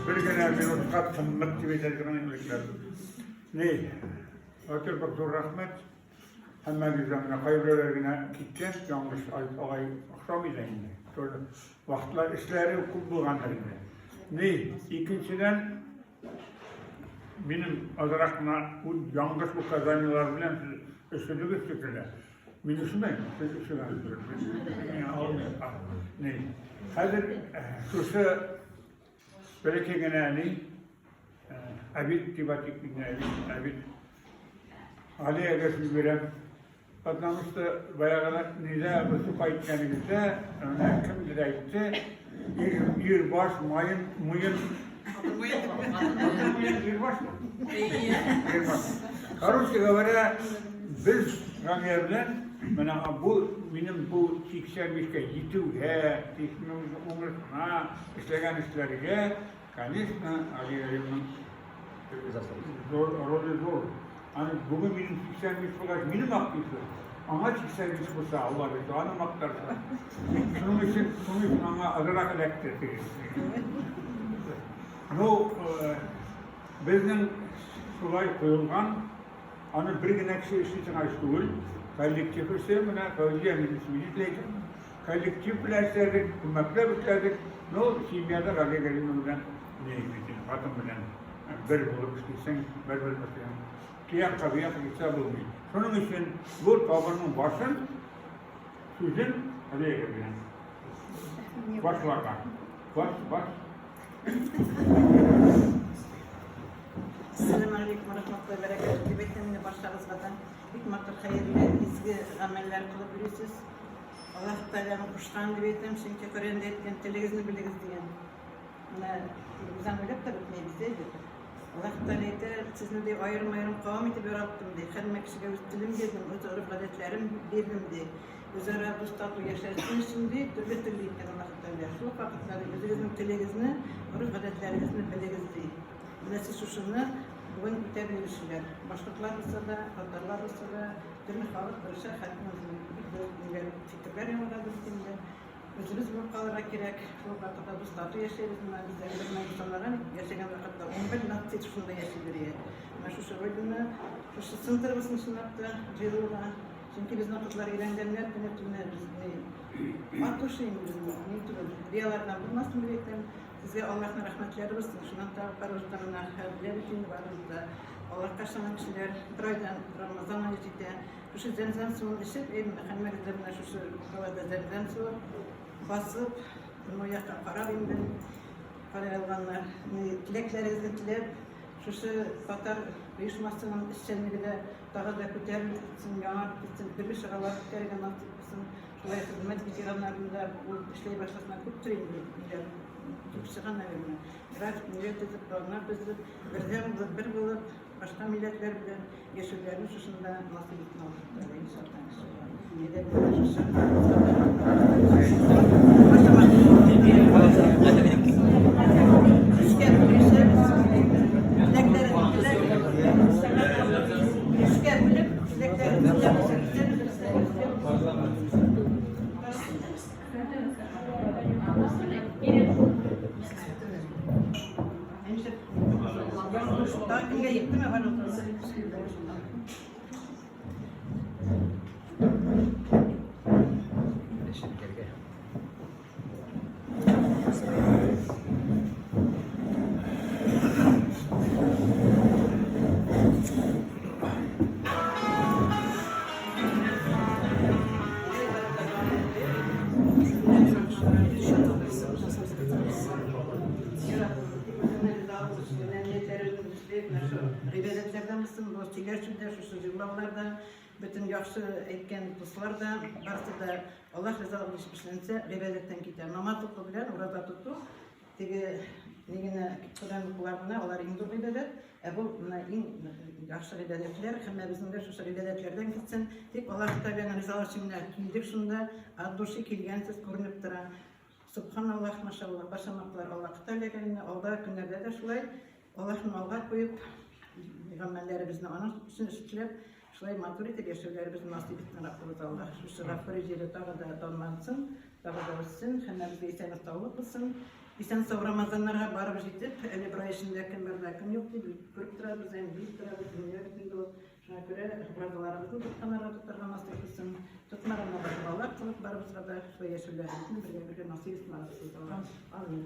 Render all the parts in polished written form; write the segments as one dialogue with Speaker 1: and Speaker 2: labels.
Speaker 1: bir gene bir otukat kımmet gibi edilgen emekler. Ne? Ötür baktur rahmet. Hemen güzeline hayırlarına gitken yanlış ay akşam izleyinde. Şöyle vaktlar işleri okul bulganlarında. Ne? İkinciden benim azarakına bu yanlış bu kazanıyorlar bilen üstünlük üstükler. Minüsü ben, siz üstüne ne? Hazır şurası belki gene ne? Abid tibatik bir ne? Abid Ali'ye geçmiş bir patlamıştı bayağı nize bu kayıtlarımızda kim diraydı? Bir baş mayın muyun bir baş mı? Bir baş. Karus говоря biz Ramyer'den bana bu benim bu tiksermişke yitu he tikmemiz umuruna işleyen işlerige kanısna Ali'nin rolü zor. Hani bugün benim tiksermiş fakat benim aklısı. Ama tiksermiş bu sağ Allah ve doğanın aktarsa. Şunun için ama azarak elektriktir. No, bizden sulay koyulgan, hani bir güne kişi için açtığı, kolektif sistemine koyacağımız ismiyizleyken, kolektif derslerdik, mektep isterdik, no, kimyada kaleye gelinmeden ne için, atom bilen, bir bulup istersen, bir bulup istersen, kıyak tabiat hesap olmuyor. Şunun için bu tabanın başın, sözün kaleye geliyor. Başlarlar. Baş.
Speaker 2: Selamünaleyküm ve rahmetullahi ve berekatuhu. Tibet'ten başlarız zaten. Hikmetli hayırlı, izgi ameller kılıp yürüsüz. Allah Teala'nın kuştan Tibet'ten çünkü Kore'nde etken televizyonu biliriz diyen. Bizden öyle de bitmeyi bizdeydi. Allah Teala'da sizin de ayrım kavam edip öğrettim diye. Kendime kişiye üstülüm dedim, özürü adetlerim dedim diye. Özürü dostatlı yaşarsın şimdi, türlü iken Allah Teala. Şu vakitleri özürüzün televizyonu, örf adetlerimizni biliriz diye. Nesi şuşunu bugün bitebilirler. Başlıklar olsa da, kadınlar olsa da, türlü halk barışa halkımızın fikirler yanıladı bittiğinde. Özümüz bu kalarak gerek, bu vakitte dostatı yaşayırız. Bizden bir insanların yaşayan vakitte 11 natçı şunda yaşayırız. Ama şu şöyle şu sınıfımızın sınıfta cırıla. Çünkü biz nakıtlar iğrengenler, yönetimler bizde. Atlaşayım bizim, ne türlü. Diyalardan bulmasın birlikten. Size Allah'ın rahmetleri olsun. Şundan da barajlarına her bütün varımızda. Allah kaçlanan kişiler bir aydan Ramazan ayıcıda şu zemzem suyunu içip, hanıma gizlerine şu havada zemzem suyu basıp, bunu yakın para bindim. Para alganlar, dileklerinizi dilep, şu Katar uyuşmasının işçenliği de daha da kötülerin yanar gitsin, birli şakalar kötülerine nasip etsin. Şuraya hizmet bitirenlerinde bu işleyi başlasına kötüleyin diye. Çıkan evime. Biraz millet edip, onlar bizip, bir bulup, başka milletler bile yeşillerin şuşunda nasip etme oldukları inşallah. Yedebilirler daha kimge yetti mi? Ben otursa ribedetlerden misin, bu çilerçüde, şu yıllarda, bütün yaxşı etken dostlar da, varsa da Allah rızalığı işmişlense, ribedetten gider. Namaz tuttu bilen, orada tuttu. Tege, negine Kur'an okularına, onlar indu ribedet. Bu yaxşı ribedetler, hem bizim de şu ribedetlerden gitsin. Tek Allah Teala'nın rızalığı şimdi kildik şunda, addurşi kilgensiz görünüp duran. Subhanallah, maşallah, başamaklar Allah Teala'nın aldığı günlerde de şulay, Allah'ın alğa koyup, Peygamberlerimizin onun için üstülep, şulay maturite yaşıyorlarımızın nasip etmen Rabbimiz Allah. Şu sıra projeli dağı da donmansın, dağı da olsun, hem de isen ustalık olsun. Bizden sonra Ramazanlara barıp jitip, eli bir ay içinde kim yok diye görüp durarız, yani bilip durarız, dünya bütünde o. Şuna göre razılarımızın tutkanlara tutarlaması kılsın, tutmalarına bakıvalar, kılıp barıp sırada şu yeşillerimizin bir nasip ismarasız olan. Amin.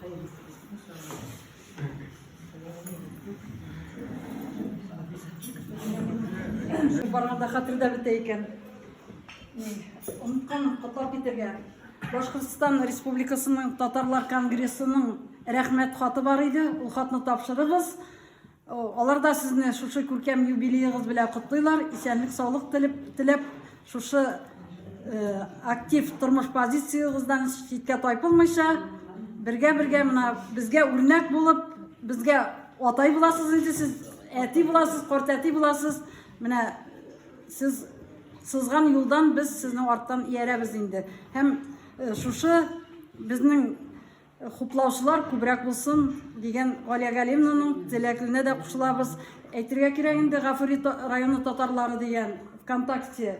Speaker 2: Hayırlısı olsun inşallah.
Speaker 3: Baranda hatırda biteyken. Unutkan Katar bitirgen. Башкортстан Республикасының Татарлар Конгрессінің рәхмәт хаты бар иде. Ул хатны тапшырыгыз. Алар да сезне шушы күркәм юбилейгыз белән котлыйлар. Исәнлек, саулык теләп, шушы актив тормыш позициягыздан читкә тайпылмыйча, бергә менә безгә үрнәк булып, безгә атай буласыз инде, сез әти буласыз, карт әти буласыз. Менә сез сызган юлдан без сезнең арттан иярәбез инде. Һәм шушы безнең хуплаучылар күбрәк булсын дигән Галия Галимовнаның теләкләренә дә кушылабыз. Әйтергә кирәк инде, Гафури районы татарлары дигән ВКонтакте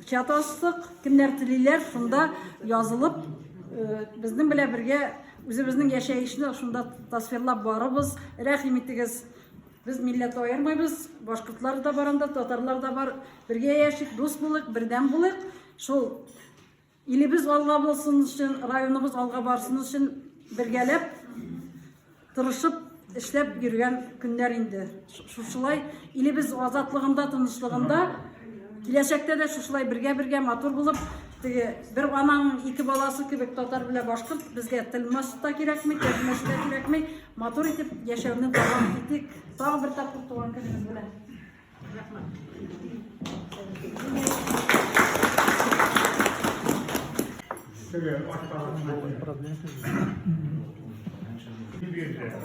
Speaker 3: чат ачтык. Кемнәр телиләр, шунда язылып, безнең белән бергә үзебезнең яшәешне шунда тасвирлап барабыз. Рәхим итегез. Biz millet ayırmayız, Başkırtlar da var anda, Tatarlar da var. Birge yaşayıp, dost bulduk, birden bulduk. Şol ilimiz alga bulsun için, rayonumuz alga barsın için birgelep, tırışıp, işlep yürüyen günler indi. Şuşulay, ilimiz azatlığında, tınışlığında, gelecekte de şuşulay birge matur bulup, bir ananın iki balası kibik Tatar bile Başkırt, bizge tilmaşı da gerekmi, tercümesi de gerekmi, matur etip yaşamını devam ettik. Sağ bir tapır tuğan kızımız bile.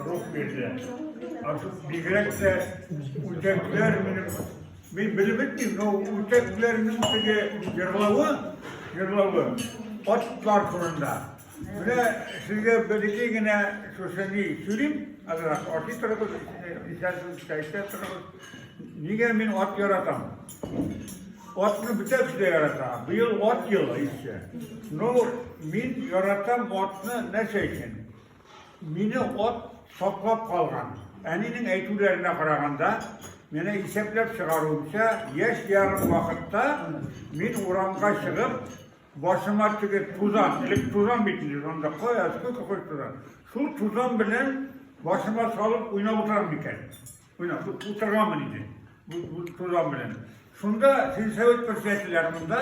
Speaker 1: Ruh verdi. Bir gerekse uçaklar ben bilip ettim. O uçaklarının yırlavı atlar kurunda. Böyle size böyle yine sözünü söyleyeyim. Alarak orta tarafı istersen tarafı niye ben at yaratam? Atını bütünle yaratam. Bu yıl at yılı işte. No, ben yaratam atını ne şeyken? Meni at saklap kalgan. Eninin eytülerine karaganda, meni iseplep çıkarılmışsa, yaş yarım vakitte men uğramga çıkıp, başıma tüge tuzan, ilk tuzan bitirir, onda koyasın, koy tuzan. Şu tuzan bilen başıma salıp oynap oturan biken. Oynap, oturgamın idi, bu tuzan bilen. Şunda Silsevet Persiyetileriminde,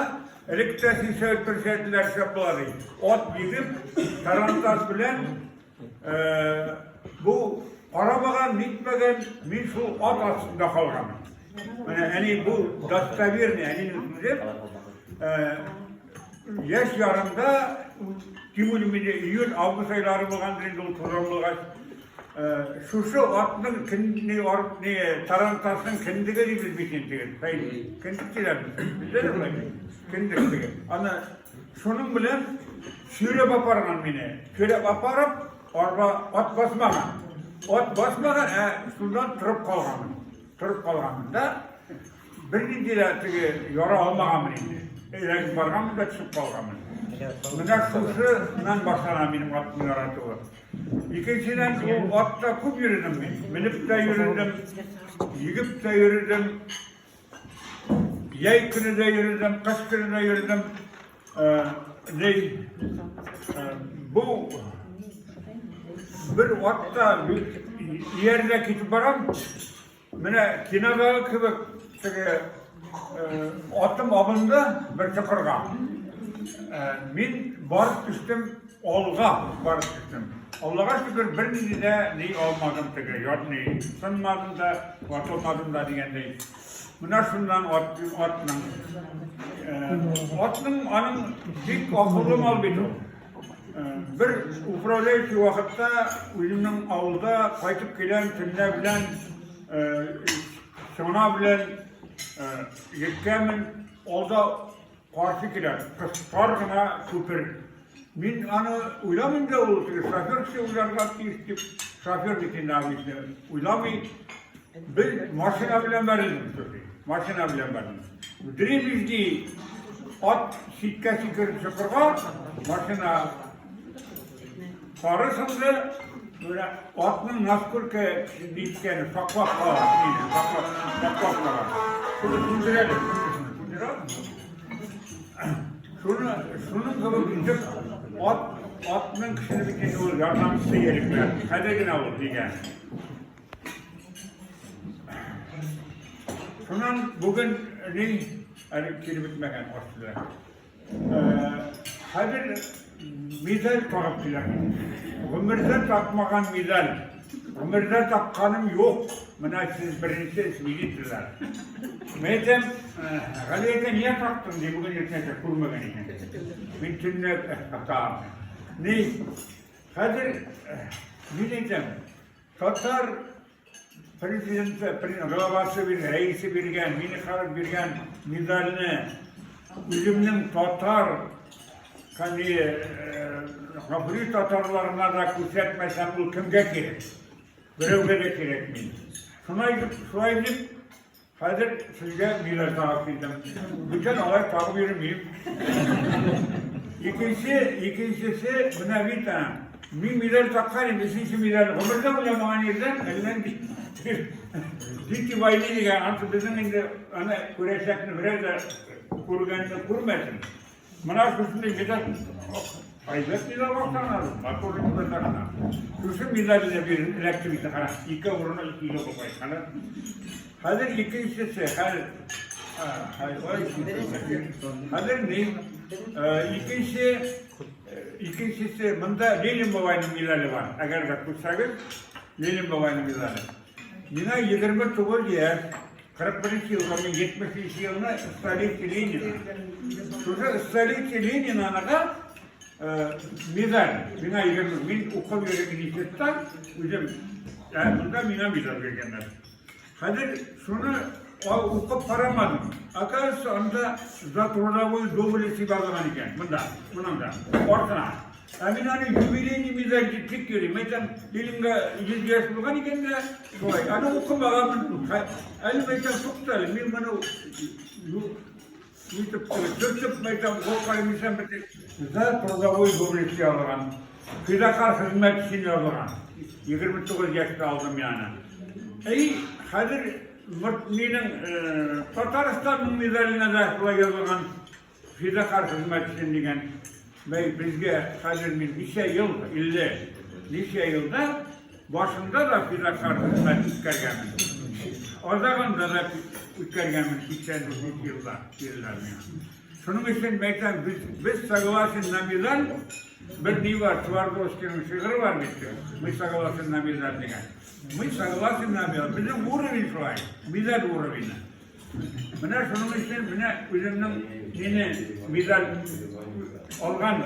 Speaker 1: elekte Silsevet Persiyetiler şapları, at yiyip, tarantas bilen, bu arabagan nitmegen men şu at aslında kalgamın. Yani bu dastavirni, yani yaş yarımda Timur'umda iyun avgust ayları bolgandan ol programlagan şu atның kendini tarantasın kendine biz bitindigen. Kendikçiler kendik. Ana şunun bilen söylep apargan meni. Söylep aparıp araba at basmagan. At basmagan, şundan tırıp kalgamın da bir de yara almagamın indi. Eğer bargamın da çıkıp kalgamın. Mına şuşundan başlanan benim atımın yaratığı. İkinciden o atta kup yürüdüm ben. Minip de yürüdüm, yigip de yürüdüm, yay günü de yürüdüm, kış günü de yürüdüm. Bu bir atta yerde kitip baram, mine kinaga kibik atım abında bir çıkırga. Men barıp düştüm, olga barıp düştüm. Allah'a şükür birini de neyi olmadım tege, yani sınmadım da, vatılmadım da digendey. Mine şundan atının anın dik akıllım albidu. Bir upravlayıcı vakitte uyumunun avluda kaytıp gelen tünne bilen, şona bilen yetkemin orada karşı gider. Kıstargına küpür. Men anı uylamayın da olur. Şoför kişi uylarga istip, şoför bitinde abi işte. Uylamayın. Bir maşina bilen verildim. Maşina bilen verildim. Diribizdi at sitkesi kırıp çıkırga, maşina Sonrasında böyle atının nasıl ki dikkeni saklap kalan, saklap kalan. Şunu kunduralım. Şunun gibi gidip atının kışını bir kez olur, yardımcısı gerekler. Hadi yine olur diye. Şunun bugün ne? Hani bitmeken aslında. Hadi midel takıptılar. Ömürde takmagan midel. Ömürde takkanım yok. Buna siz birinci ismi gittiler. Meydem, Galiye'de niye taktın diye bugün yetmeyecek kurmagan için. Bütünle hatam. Ne? Hadi, ne diyeceğim? Tatar Gavası bir, reisi birgen, mini karık birgen midalini üzümün Tatar hani Kafri Tatarlarına da kuşatmasam bu kimge gerek? Görevge de gerek mi? Şuna gidip hadi sizce midal takip edeceğim. Bütün olay takip edemeyim. İkincisi buna bir tane. Bir midal takarım, ikinci midal. Ömürde bulamayan yerden elinden Ciddi vayliği yani artık bizim indi ana kureşekini biraz da kuruganını kurmasın. Münasebetinde midal ayıbet midal baktan lazım. Bakırlı midal takana. Kuşun midal ile bir elektrik takana. İki vuruna iki ile kopay kana. Hazır ikincisi hazır ne? İkincisi bunda Lenin babayının midali var. Eğer de kutsanız Lenin babayının midali. Yine 29 yaş, 41 yılında, 70 yılında Stalinci Lenin. Sonra Stalinci Lenin anada midal. Yine 20 bin okul yöneticilikten bizim yani bunda midal vergenler. Hadi şunu okup paramadım. Akarsa onda zaten bu doblesi bağlanan iken bundan da ortana. Aminani jubileni midal gittik göreyim. Mesela dilimde 100 yaş bulgan iken de kolay. Ana okumagamın Ali mesela çok da min bunu YouTube mesela korkayım insan bir zaten bu doblesi bağlanan. Fidakar hizmet için bağlanan. 29 yaşta aldım yani. Hazır Mırtmi'nin Tataristan'ın midaline de yazılan fidakar hizmet için diyen bizge hazır bir nice yılda başında da fidakar hizmet üstkergemiş. O zaman da üstkergemiş 80 yılda yıllarına. Şunun için biz Sagalasın Namizal bir ne var? Tuvarda Oscar'ın şiiri var bitiyor. Biz Sagalasın Namizal diyen. Biz Sagalasın Namizal. Bizim uğruvin şu ay. Bizler uğruvin. Buna şunun için üzümün yine Bizler olgandı.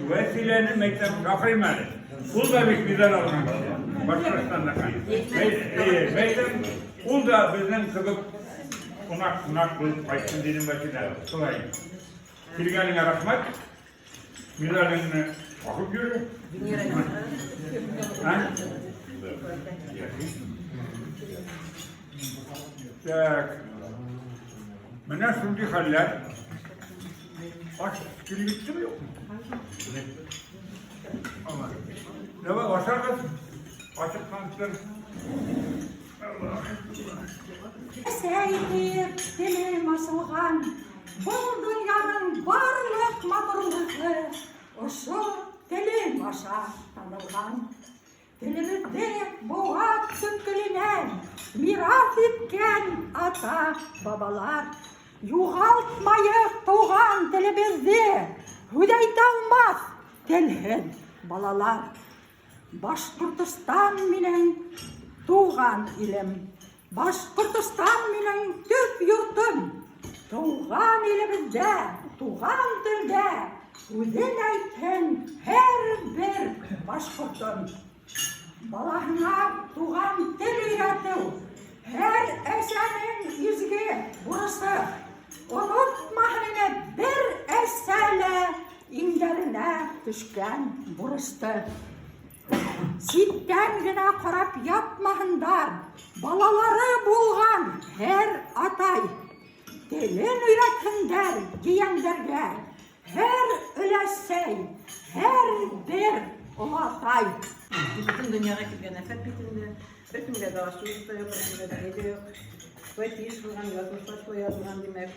Speaker 1: Vesilenin mektep kafrimeli. Kul da bir Bizler olgan. Başkasından da kayın. Mektep kul da bizden kılıp Kunak kılıp açsın dilim vesile. Kolay. Bilgeline rahmet. Bizlerinin bakıp görüyor. Tak. Bana şimdi haller. Aç, kili bitti mi yok mu? Ama. Ne var, aşağı kalsın. Açık kanıtlar. Allah.
Speaker 4: Seyir dilim asılgan, bu dünyanın varlık matırlığı, oşu dilim aşağı tanılgan. Dilimizde boğat sütkülünen, miras etken ata babalar, yuğaltmayı tuğan dilimizde, hüdeyt almaz telhin balalar. Başkurtistan minen tuğan ilim, Başkurtistan minen tüp yurtum, tuğan ilimizde, tuğan dilde, Uzun ayten her bir başkurtum. Balahına tuğan dil üretü, her esenin yüzge burası. Unutmahine bir esele ingeline düşken burası. Sitten gine karab yapmahındar, balaları bulgan her atay. Dilin üretindar giyenlerge, her ölesey her bir Ulatay.
Speaker 2: Bütün dünyaya kelgen efet bitinde. Bir kimge de aşçılık da yok, bir kimge de geliyor yok. Böyle iş kılgan, yazmışlar, şöyle yazılan demek.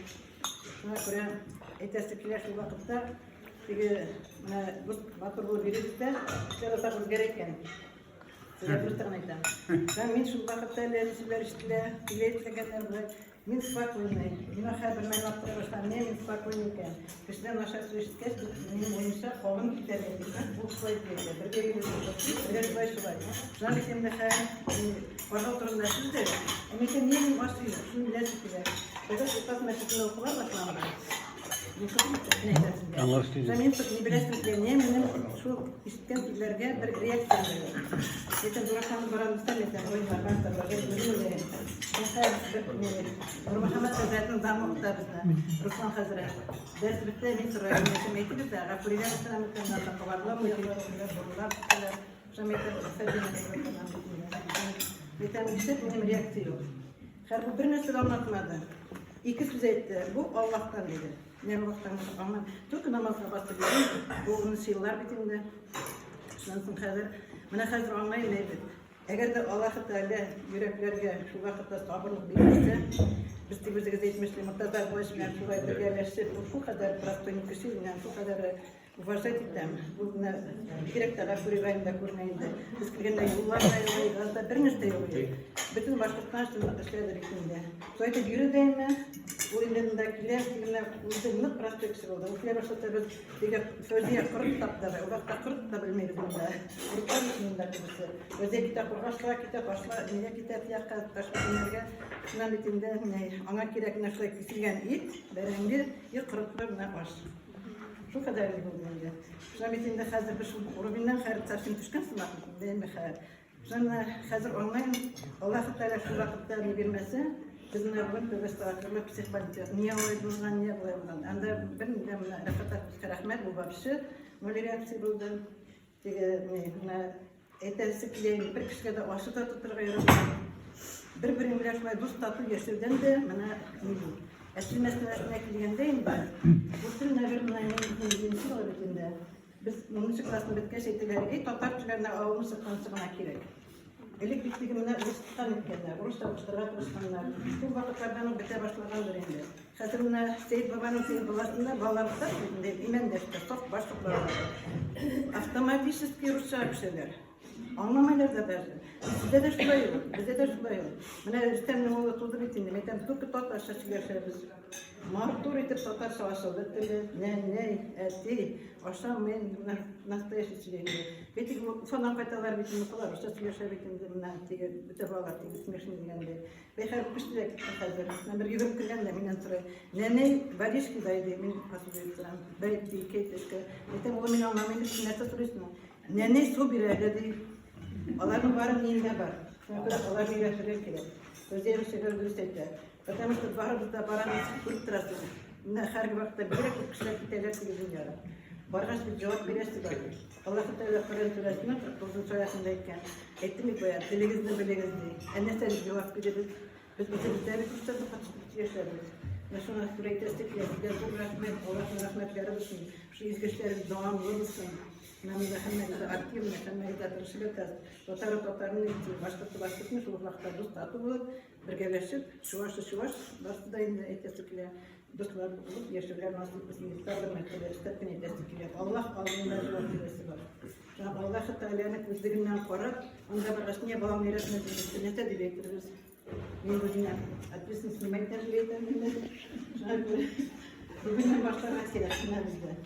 Speaker 2: Şuna göre etestikiler şu vakitte bu batırlığı verirse işte atağımız gereken. Size bir tane aytam. Ben şu vakitte sizler işte iletişkenler min спокойный. Мина хәбер мен аптырап башлам, не мин спокойный икән. Кешедән аша сөйләшкәч, минем уенча калын китәргә дигән. Бу шулай диде. Бергә йөрүче. Шулай. Шуннан икән дә хәм, башка турында сүздер. Әмәкә минем башлый, шуны беләсез килә. Бәгә тапас мәчетендә укыла башлаган. Мен не білесің менің шул ишіткен сөздерге бір реакция береді. Ертең дұрақтан барамыздан ертең ойынға барыстар Нұрмұхаммед Хазіреттің замықта бізді Руслан Хазірет. Дәріс бітті мен сұрайын етім бізді ғапырилер ұстанамыздың қабарлап өтелер бұрылар тұтылар. Жаметтер ертең бітіп менің реакция жоқ. Бұл бір нәрсе алматымады. İki söz etti. Bu Allah'tan dedi. Ne Allah'tan ama Türk namazına bastırıyorum. Bu onun şeyler bitinde. Şunun kadar. Bana hazır olmayı neydi? Eğer de Allah Teala yüreklerge şu vakitte sabırlık bilirse, biz de bize etmişti. Mutlaka bu işler şu vakitte gelirse bu kadar praktik kişiyle şu kadar уважать ettim. Bu gerek de kurayım da kurmayın da. Biz kirgende yollar ayrılıyor, gazda bir neste yoluyor. Bütün başlıktan şunlar işlerdir içinde. Sonra yürüdeyim mi? Bu ilindekiler uzunluk praktiksi oldu. Ufler başlıkta biz sözüye kırık taptılar. Ulakta kırık da bilmeyiz bunda. Kırıklar içinde birisi. Özel kitap uğraşlar, kitap başlar, niye kitap yakar, taşlarına şundan bitinde ana kirek neşle kesilgen it, berengi kırıklarına baş. Şu kadar gibi oldu. Şundan bitinde hazır bir Rubin'den xarit taşın düşkün sınavı değil mi xarit? Şundan hazır olmayın. Allah-u Teala şu vakitte ne bilmesi, bizim evlen tövbe estağfurullah psikopatik. Niye olaydılar, niye olaydılar? Anda ben Refat Rahmet bu babışı, böyle reaksiyon oldu. Etesi kileyin bir kişiye de aşı da tuturuyorum. Bir birleşmeyi dost tatlı yaşırdan da bana neydi? Eski meselesine kiliyendeyim ben. Bu tür nevirmene neyinsin olabilirinde. Biz bunun çıkmasını bitkeş ettileri, Tatarçılarına avımı sıkıntısına gerek. Elik bittiğimde Rus'tan etkenler, Rus'ta uçturak Rus'tanlar. Bu vakitlerden o bite başlagandır indi. Hatırımda Seyit Baba'nın Seyit Baba'sında bağlantıda imen defter, çok başlıklar var. Avtomatически Rusça bir şeyler. Anlamaylar da derdi. Bizde de şuraya yok, bizde de şuraya yok. Bana İstem'in oğlu tuzu bitindim. Etem Türk'ü Tatar şaşırıyor biz. Mağdur etip Tatar savaşıldı. Ne, etti. Aşağı men nastoящий сидели. Ведь уфадан кайталар бит мисалар, что сөйләшә бит инде менә тиге бите балалар тиге смешный дигәндә. Бәхәр күчтәк хәзер. Мен бер йөгереп кергәндә миннән сорый. Нәне Боришки дайды, мин хасыбый торам. Бәйт кейтешкә. Әйтәм ул мин аңламыйм, нәрсә сорыйсың? Нәне су бирәләр ди. Аларның бары миндә бар. Шуңа алар бирәләр кирәк. Үзләре шәгәр дөрестә. Потому что барыбызда бараны күреп торасыз. Менә һәр вакытта бирәк кешеләр китәләр тиге дөньяда. Bargaç bir cevap verirse var. Allah-u Teala Kur'an suresinde 9. suresinde iken etti mi koyar, bilegizdi. Ennese cevap verir. Biz bir kurtardı, kaçıp yaşarız. Ve şuna sürekli destekliyoruz. Bu rahmet, Allah'ın rahmetleri olsun. Şu izgeçleri devamlı olsun. Namıza hemmelize artiyim, hemmelize tırşılıkaz. Tatarın için başkasını şu vakıtta dost tatı bulup, birgeleşip, şuvaş, bastı da yine etestikliyor. Dostlar olup yaşarlar nasıl kısmı sabır meseleleri tepkini destekliyor. Allah aldığında cevap verisi var. Allah-u Teala'nın kızlarından korup, onda başkasına bağım veresmez. Nete dilektiririz. Ben bu dünya adresini silmekten dilektiririz. Bugünden başlamak gerektiğine bizde.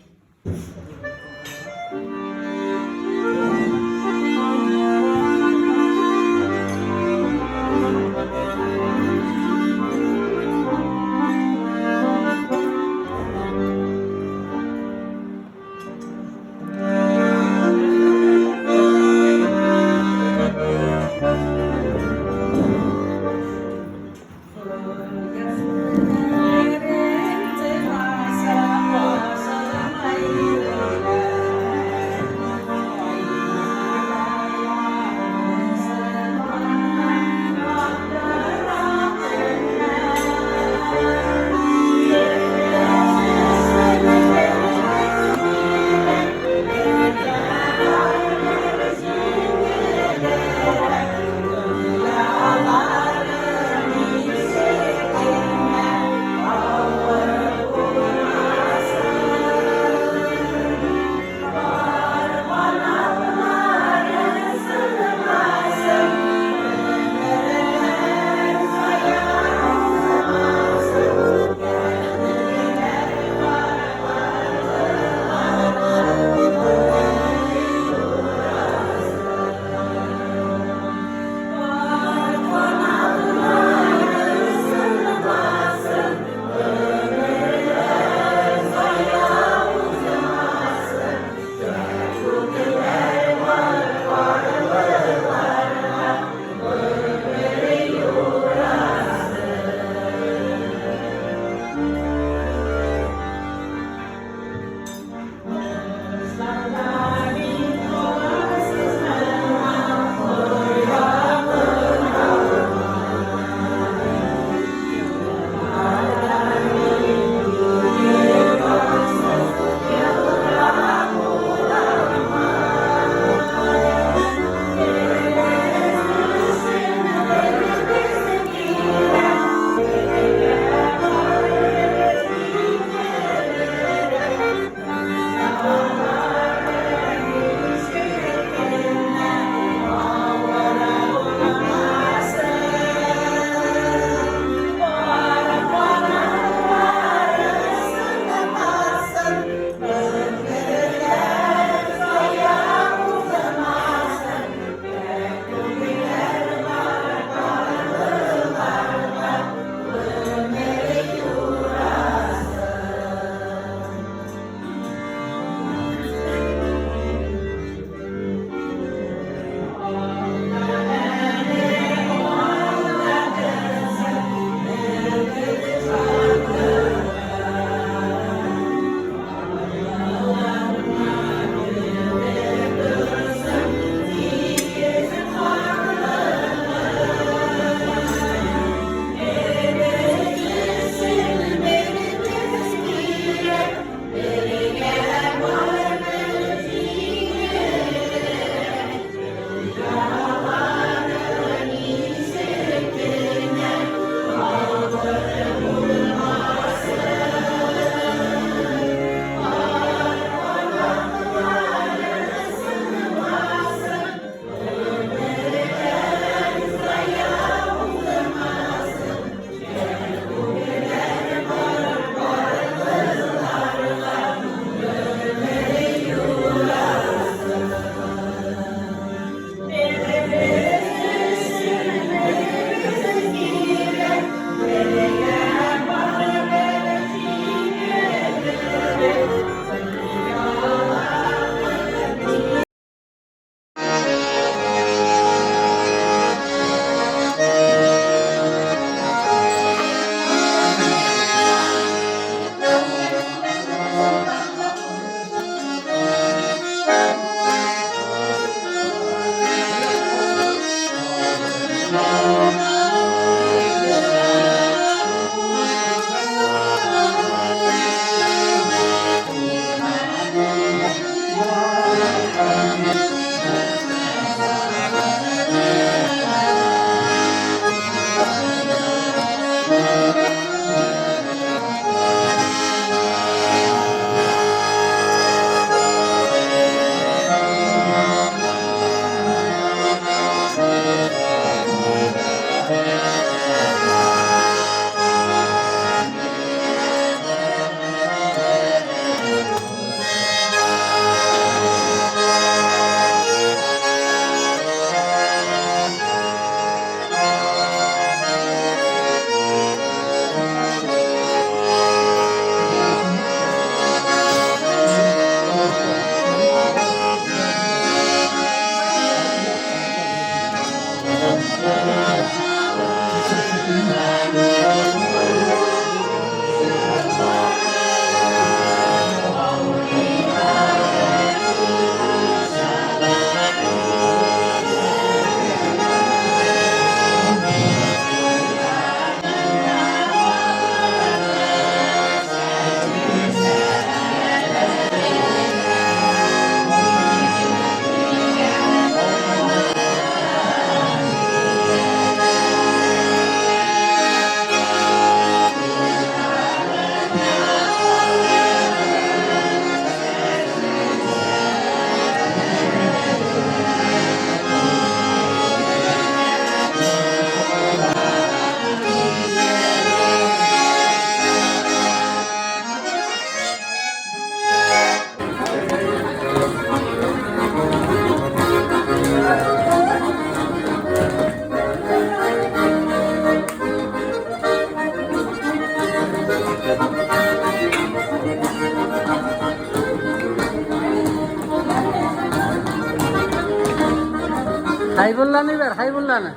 Speaker 5: Haybullah'ını ver, Haybullah'ını.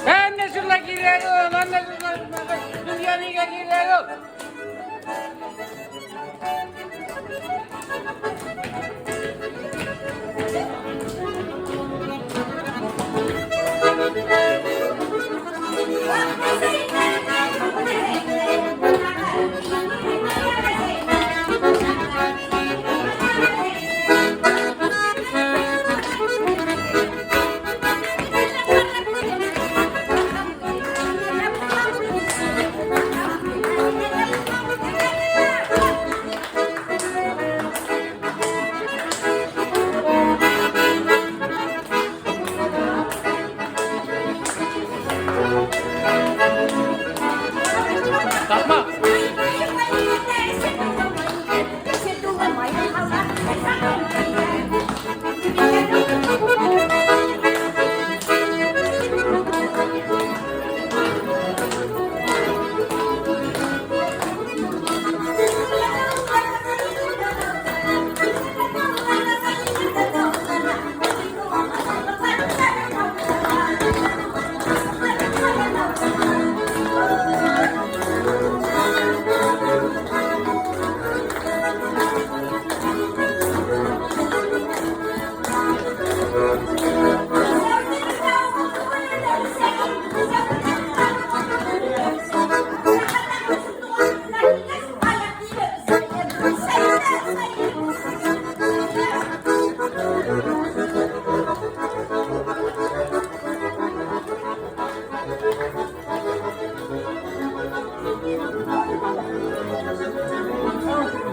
Speaker 5: Anne şurada gidiyor, anne şurada dünyanın gidiyor. Kalkma.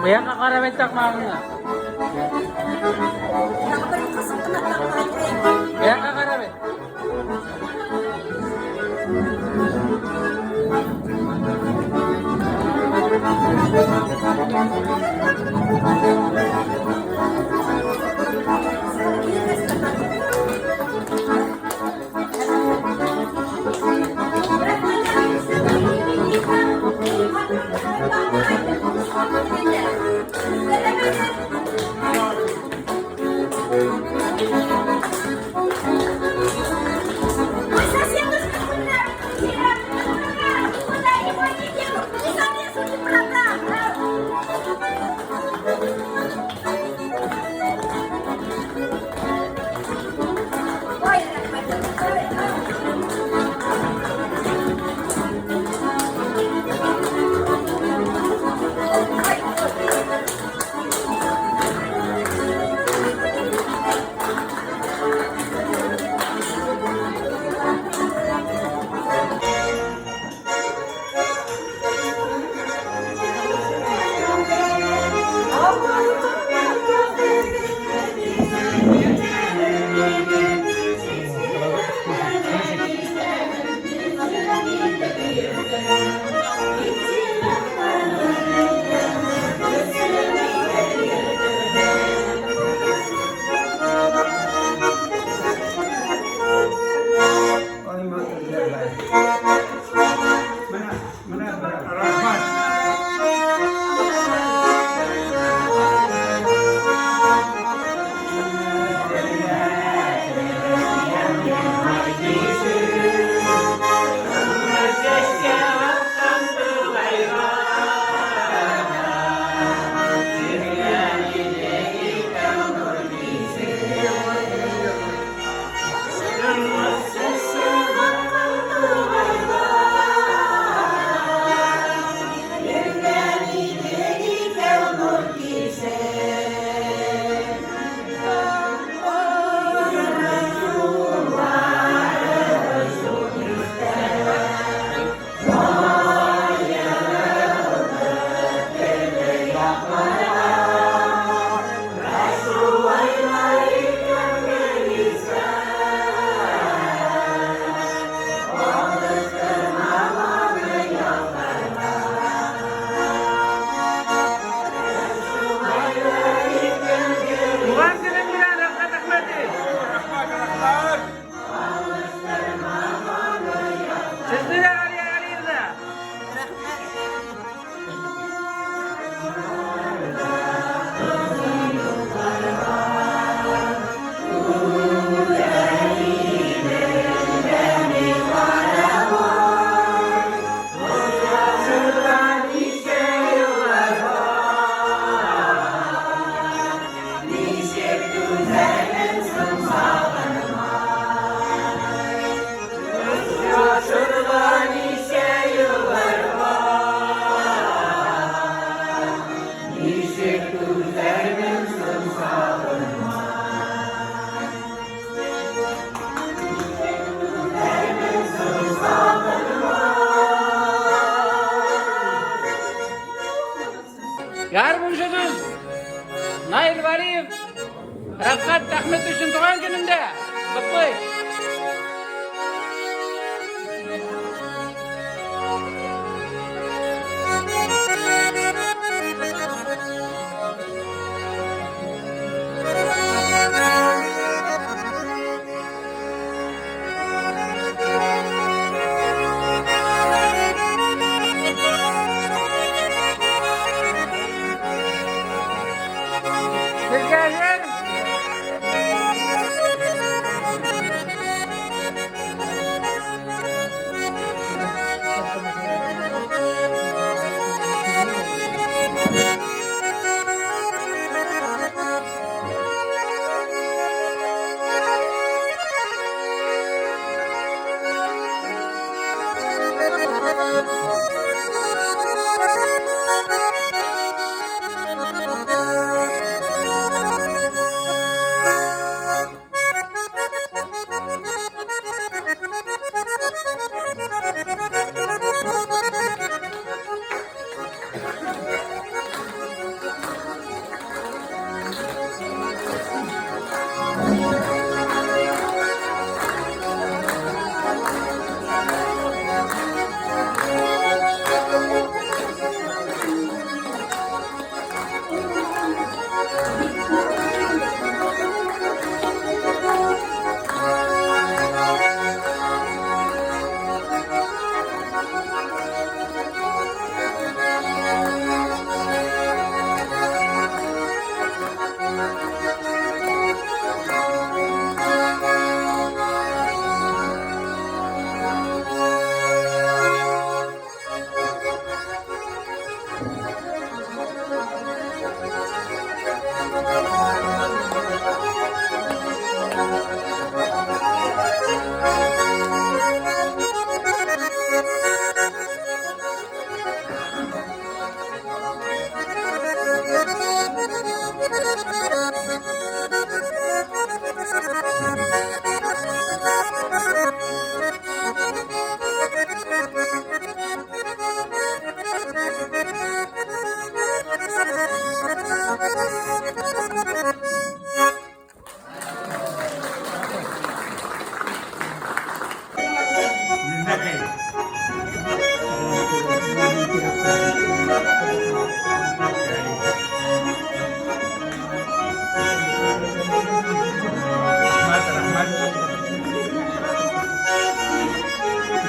Speaker 5: Bayang kakarabit tak mga. Bayang kakarabit. Rahmet için doğan gününde. Kutlayın. Gel.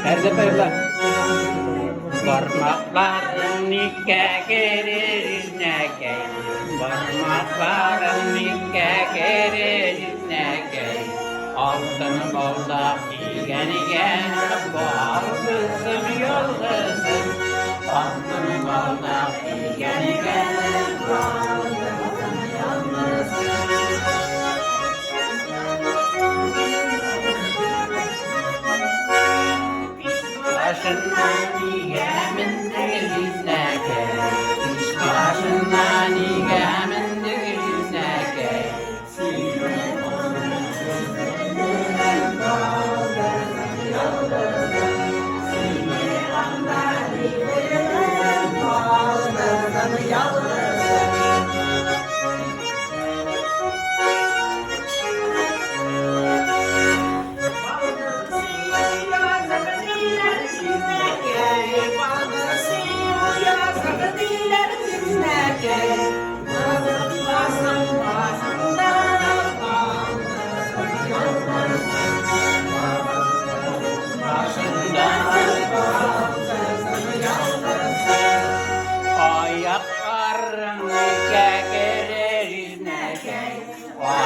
Speaker 5: Her seferinde. Parmakların nikah gelir nekey. Parmakların nikah gelir nekey. Altın bolda giygen bal kızım yol kızım. Altın bolda giygen bal kızım yol kızım. Başından nigemin yüzüne başından nigemin yüzüne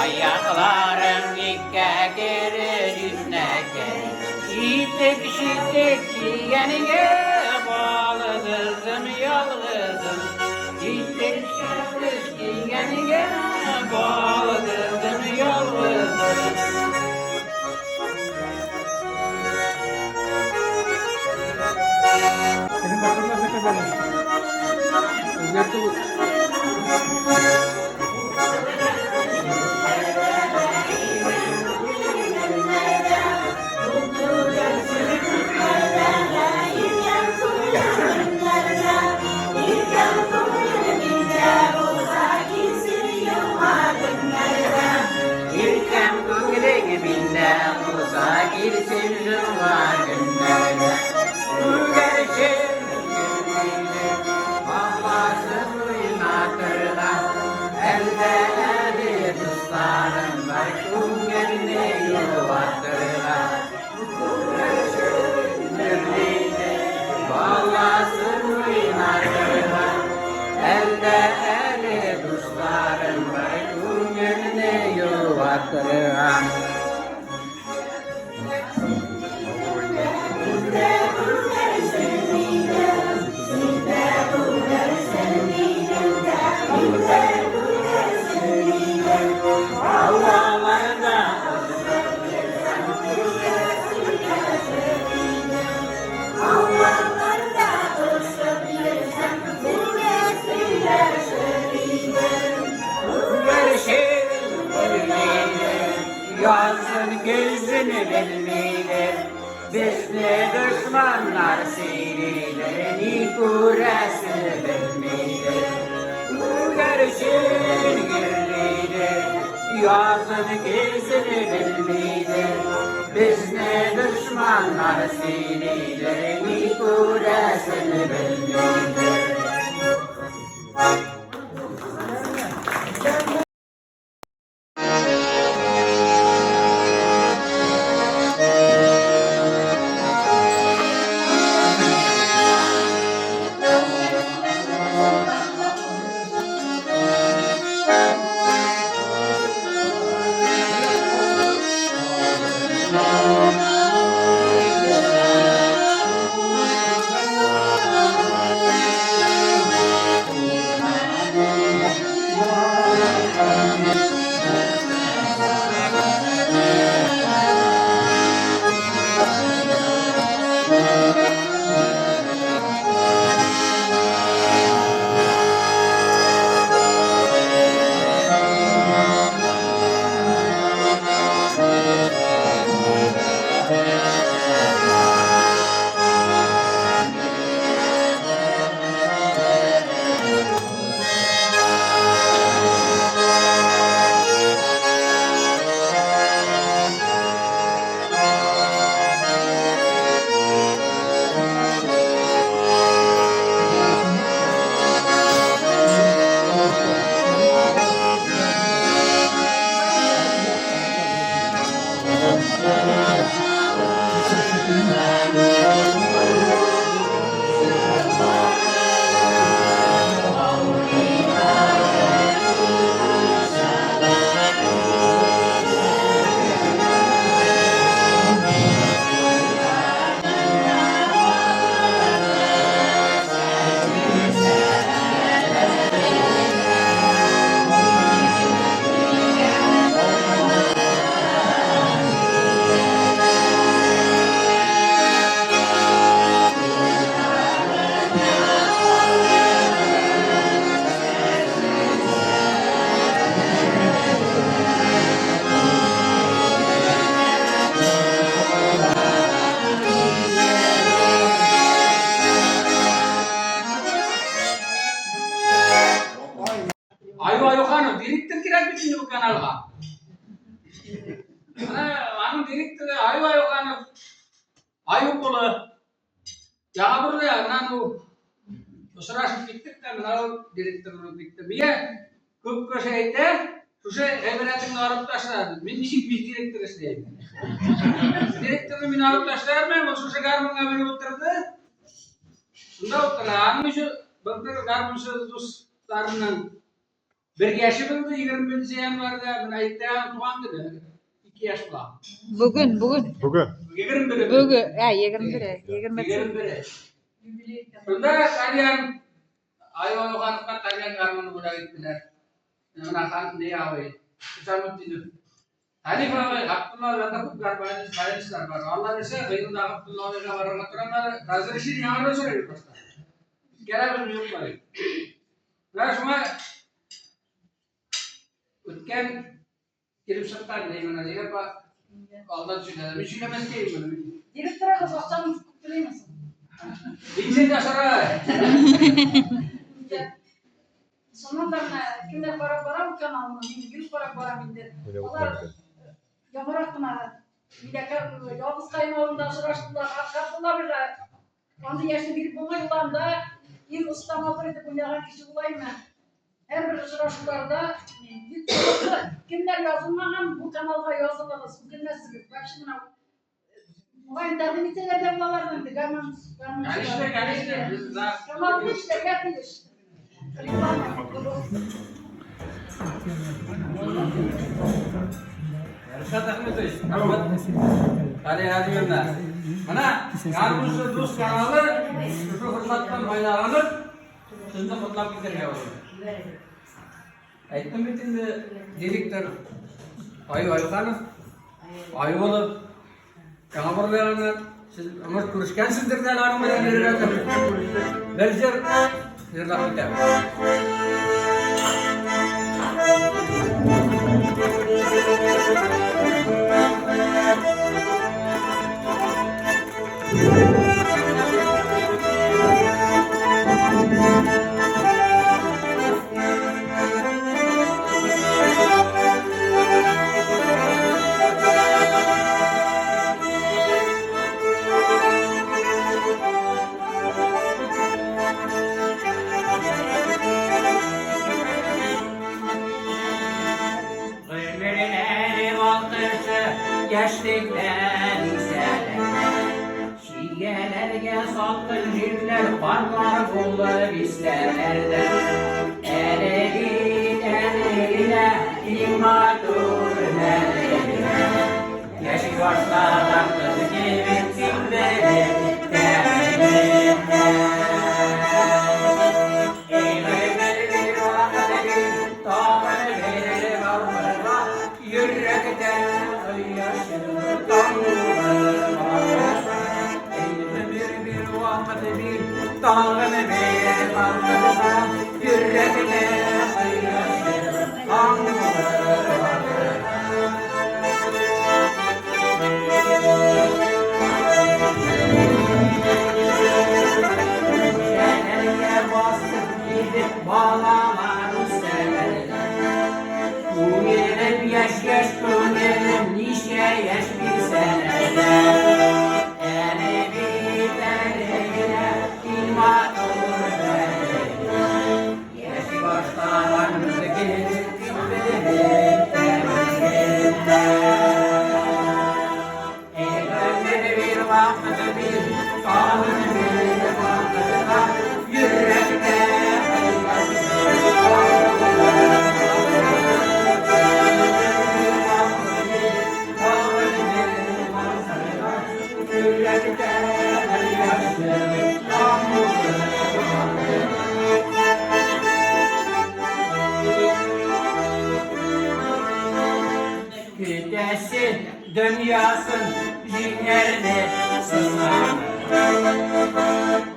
Speaker 5: Ayaklarım nikah gelir nekey. Şiddek yenige bağlı kızım yalnızım. Şiddek yenige bağlı kızım yalnızım.
Speaker 1: Senin bakımda ne kadar?
Speaker 4: Thank you.
Speaker 5: kalbinde olsa girsin var günlerine. Bu gerçek günlüğüne Allah'ın oynatırlar. Elde eli dostlarım var, kum yerine yuvatırlar. Bu gerçek günlüğüne Allah'ın oynatırlar. Elde eli dostlarım var, kum yerine yuvatırlar. Yazın gözünü bellidir, bizle düşmanlar seyridir, ni kuresini bilmidir. Bu görüşün girlidir, yazın gözünü bellidir, bizle düşmanlar seyridir, ni kuresini bilmidir. Ayva Yohan'ım, direktör kirak biçindi bu kanalga. Anın direktörü Ayva Yohan'ım. Ayıp ola. Ya burada ya, nanu. Sırası bittik de, nanu direktörü bitti. Biye, köp köşeyde, şuşe evretin arıp taşlardı. Ben nişik bir direktör isteyeyim. Direktörü min arıp taşlar mı? O şuşe garmına beni oturdu. Bunda oturdu. Anın şu, baktık garmışı dostlarının bir yaşı buldu, 20 sene vardı, ben ayıkta tuğan dedi. 2 yaş falan.
Speaker 6: Bugün.
Speaker 5: 21.
Speaker 6: Bugün. Ya 21.
Speaker 5: 21. Bunda kalian ayo kan kalian karun budak ittiler. Menakan ne awe. Kesamut itu. Tadi kalau Abdullah kata bukan banyak sayılar var. Allah dese benim Abdullah ile varlıklarına razılaşır yanında söylüyor pasta. Kera bir yok var. Nah semua Utken kirim serta ne mana dia Pak Allah sudah mesti mesti mana.
Speaker 3: Direktöre kız akşam kutlayır mısın?
Speaker 5: Dinsen dasara.
Speaker 3: Sonralarına kimler para uçan alma, bir para mindir. Onlar yamarak buna. Bir dakika Yavuz Kayınoğlu'nda sıraştılar. Kalktılar bile. Onu yaşlı bir bu yılanda bir ustamalarıydı bu yalan kişi bulayım ben. Her bir sıraştılarda kimler yazılmayan bu kanalda yazılırız. Bu bilmezsiniz. Bak şimdi bu internet nitelerden bulalardım.
Speaker 5: Yani işte. Biz daha...
Speaker 3: Tamam işte getir.
Speaker 5: Erşat Ahmetoviç, hadi gönder. Mana, Yargıçlı Dost kanalı şu hırmattan faydalanıp sizni kutlap giderge olur. Aytdım bitindi direktör Ayı Ayıkanov, Ayı olup, kana buralarını siz ama kuruşkansızdır da larım bilen verirler. Belger yırlap biter.
Speaker 7: Gençlikten seneler Şiyelerge salkın cimler Parlar bulur isterler Eline imadur nelerine Yaşı başlar kız gibi timleri Eyle bir vakit bir Tağını verir varlığa Yürekten yaşını tanrılar Eyle bir vakit bir Tağını verir varlığa Yürekten yaşını tanrılar Şenerge basıp gidip bağlamar severler Kuyelim yaş kuyelim nişe yaş bir seneler Eline ilmat olur verler Yaşı başlarımızı gelip verir Eğlenleri bir vakti bir Kanını bir vakıda Yürekte Kütesi dünyasın cinlerini sızar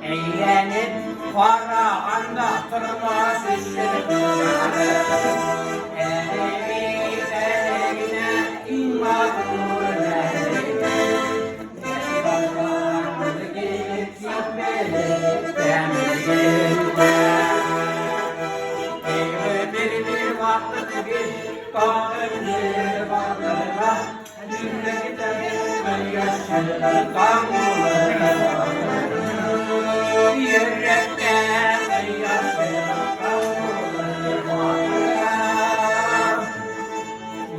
Speaker 7: Eğlenip para anda tırnağı sıçrır Eline imadur verir Yaşı başlarımızı gelip gitmeli bir vakti bir Kanını varlığa Cümlekten yaşını kanlığa Yürekten yaşını kanlığa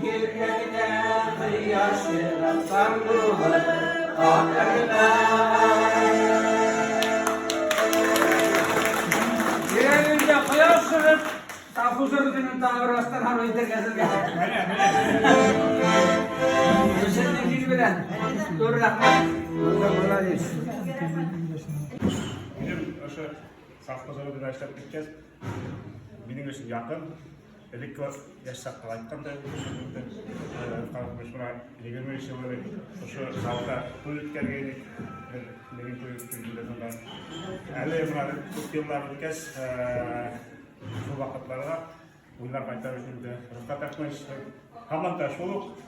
Speaker 7: Yürekten yaşını kanlığa Yüreğimde kıyasınız Huzurunun tavırasından harmaydır gezirgen. Sen de bilen. Doğru rahmet.
Speaker 8: Bizim aşı Safpazarı'da başlayıp gideceğiz. Benim için yakın. Dedik ki yaşsak kalayttan da kalkmış buna 20 yılları şu zavda kuyutken geldik. Benim kuyut kültüründe sonra. Öyle buna 40 yıllar ötkez. Şu vakitlarda uylar kaytar şimdi rıfkat etmiş hamlanta şuluk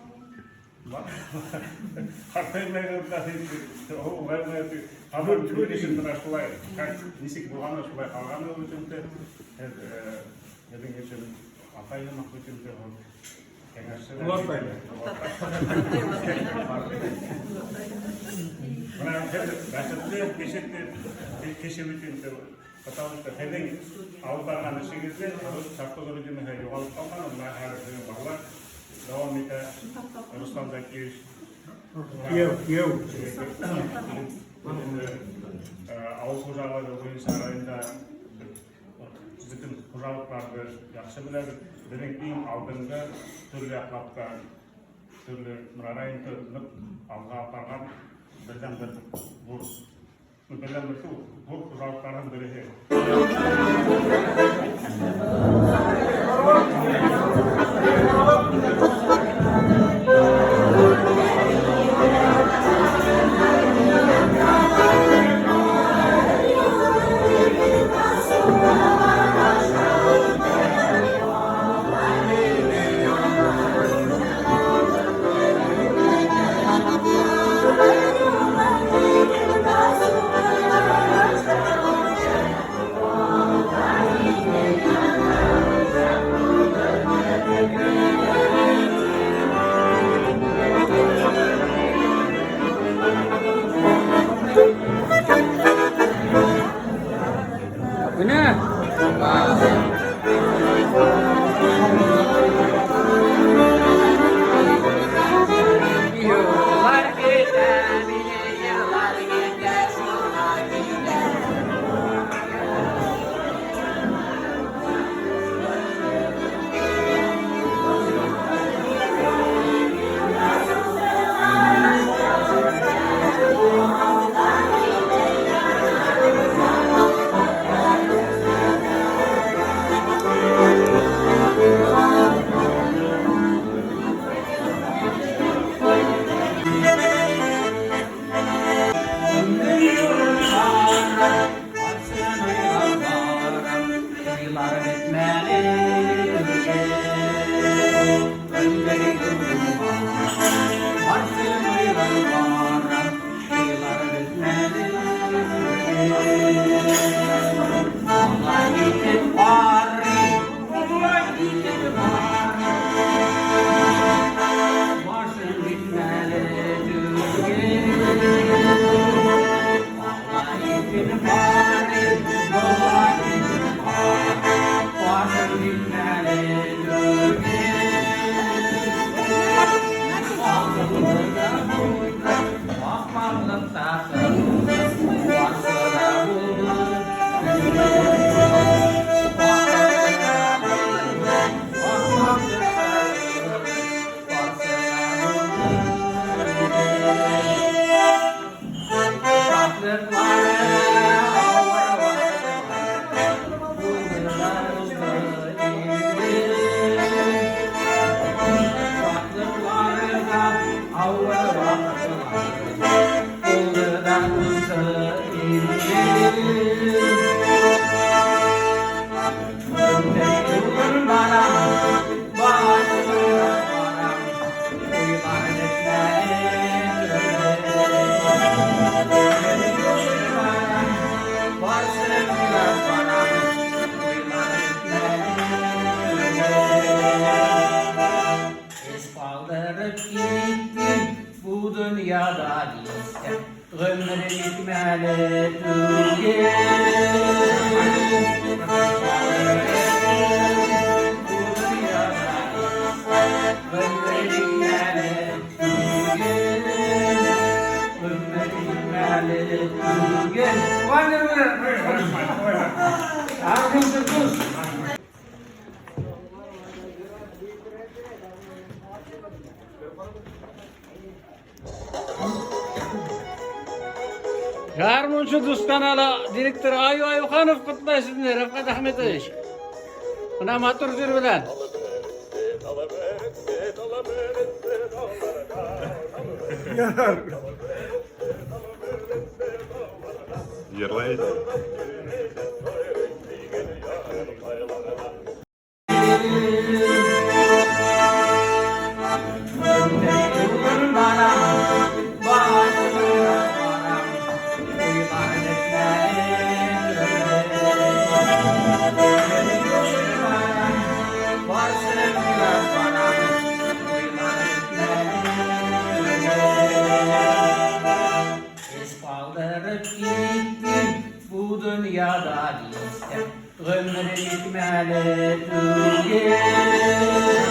Speaker 8: Hartaymaydı da o uğraşmaydı ama tüm işin bana şulay nisik bulağına şulay kalğanı için de hedin için atayını makbul için de
Speaker 1: Ulatmayın.
Speaker 8: Mana başlıklı keşfetin Katavuşta hedeng alıp bargan işinizde şartlı görücünü yoğalıp kalgan onlar her şeyin bağlar. Devam ete Ruslan Zakiyev
Speaker 1: Kiyev.
Speaker 8: Ауыл қожалығы ойын сарайында біздің қожалықтарды жақсы біледі. Біздің ең алдыңғы түрлі ақпатқа, түрлі мұрарайын түрініп алға апарған бірден бір қожалықтардың бірі.
Speaker 5: Bu ne? Yıllar geçer, yıllar geçer, yıllar geçer. Garmoncu Dustanalı direktör Ayu Ayukanov kutlar sizinle Rafkat Ahmetoviç. Buna matur bilen.
Speaker 9: Yerlaydı.
Speaker 7: yaşadık gittik bu dünyada işte ömür bitmeli tüge